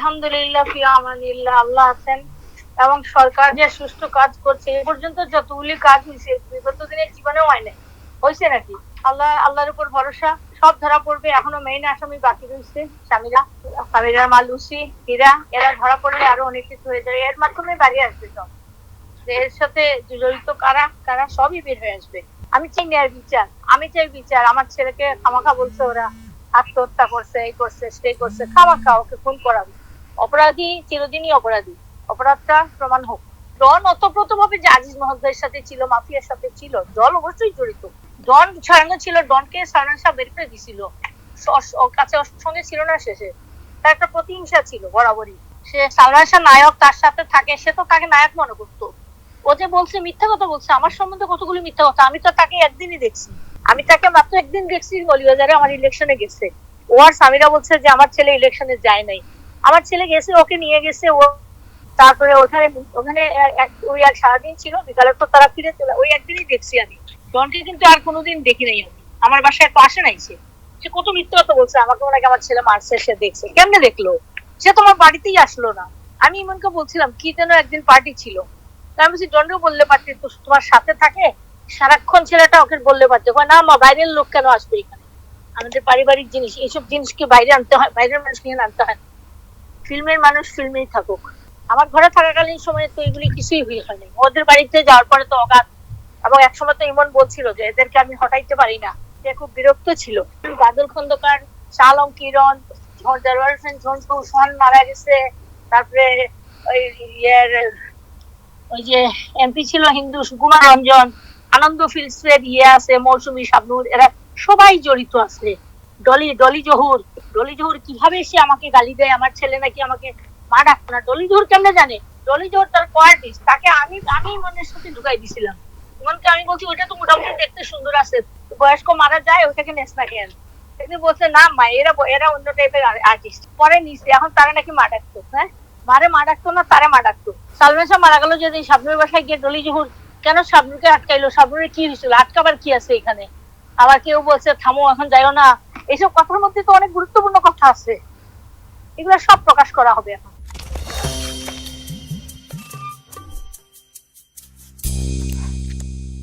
আলহামদুলিল্লাহ ফি আমানিল্লাহ, আল্লাহ আছেন এবং সরকার যে সুষ্ঠু কাজ করছে এ পর্যন্ত যতগুলি কাজ হয়েছে বিগত দিনের জীবনেও হয় নাই, হয়েছে নাকি? আল্লাহর উপর ভরসা, সব ধরা পড়বে। এখনো মেইন আসামি বাকি রয়েছে, স্বামীরা মা লুসি, হীরা, এরা ধরা পড়লে আরো অনেক কিছু হয়ে যাবে। এর মাধ্যমে বাড়িয়ে আসবে সব, এর সাথে জড়িত কারা কারা সবই বের হয়ে আসবে। আমি চাই ন্যায় বিচার, আমি চাই বিচার। আমার ছেলেকে খামাখা বলছে ওরা আত্মহত্যা করছে, এই করছে সেই করছে, খামাখা ওকে খুন করাবে। অপরাধী চিরদিনই অপরাধী, অপরাধটা প্রমাণ হোক। ডন অতপ্রত ভাবে যে আজিজ মহোদয়ের সাথে ছিল, মাফিয়ার সাথে ছিল, দল অবশ্যই জড়িত। ডন ছড়ানো ছিল, ডনকে সালমান শাহ বের করে দিছিল, ওর কাছে ওর সঙ্গে ছিল না শেষে। তার একটা প্রতিহিংসা ছিল বরাবরই। সে সালমান শাহ নায়ক, তার সাথে থাকে, সে তো তাকে নায়ক মনে করতো। ও যে বলছে মিথ্যা কথা বলছে, আমার সম্বন্ধে কতগুলো মিথ্যা কথা। আমি তো তাকে একদিনই দেখছি, আমি তাকে মাত্র একদিন দেখছি, মৌলভীবাজারে আমার ইলেকশনে গেছে। ও আর স্বামীরা বলছে যে আমার ছেলে ইলেকশনে যায় নাই। আমার ছেলে গেছে, ওকে নিয়ে গেছে ও। তারপরে ওখানে ওখানে ওই আর সারাদিন ছিল, বিকালে তো তারা ফিরে চলে। ওই একদিনই দেখছি আমি ডনকে, কিন্তু আর কোনোদিন দেখি নাই আমি। আমার বাসায় তো আসে নাই সে। সে কত মিথ্যা কথা বলছে, আমাকে ওনাকে আমার ছেলে মারছে, সে দেখছে। কেমনে দেখলো? সে তোমার বাড়িতেই আসলো না। আমি ইমনকে বলছিলাম কি যেন একদিন পার্টি ছিল, আমি বলছি ডনকেও বললে পারতি, তোমার সাথে থাকে সারাক্ষণ, ছেলেটা ওকে বললে পারতে। না মা, বাইরের লোক কেন আসবে এখানে? আমাদের পারিবারিক জিনিস, এইসব জিনিস কি বাইরে আনতে হয়? বাইরের মানুষ নিয়ে আনতে হয়? ফিল্মের মানুষ ফিল্মেই থাকুক। আমার ঘরে থাকাকালীন সময় তো এগুলি কিছুই হয়নি। ওদের বাড়িতে যাওয়ার পরে তো অগাধ। এবং একসময় তো ইমন বলছিল যে এদেরকে আমি হটাইতে পারি না, সে খুব বিরক্ত ছিল। বাদল খন্দকার, শাহ আলম কিরণ, ঝন্টু সোহান মারা গেছে। তারপরে ওই ওই যে এমপি ছিল হিন্দু সুকুমার রঞ্জন, আনন্দ ফিল্মসের আছে মৌসুমী শাবনুর, এরা সবাই জড়িত আছে। ডলি জহুর কিভাবে সে আমাকে গালি দেয়, আমার ছেলে নাকি আমাকে মা ডাকতো না। ডলি জহুর কেমনে জানে? ডলি জহুর তার কোয়ার্টিস্ট, তাকে আমি মনের সাথে ঢুকাই দিছিলাম। ইমনকে আমি বলছি ওইটা তো মোটামুটি দেখতে সুন্দর আছে, বয়স্ক মারা যায় ওইটাকে নেস না কেন? তিনি বলছে না মা, এরা অন্য টাইপের আর্টিস্ট। পরে নিচ্ছে, এখন তারা নাকি মা ডাকতো। হ্যাঁ, মারে মা ডাকতো না, তারে মা ডাকতো। সালমান শাহ মারা গেল যেদিন, শাবনুরের বাসায় গিয়ে ডলি জহুর কেন শাবনুরকে আটকাইলো? শাবনুরের কি হয়েছিল? আটকাবার কি আছে এখানে? আবার কেউ বলছে থামো, এখন যাইও না। এইসব কথার মধ্যে তো অনেক গুরুত্বপূর্ণ কথা আছে, এগুলো সব প্রকাশ করা হবে এখন।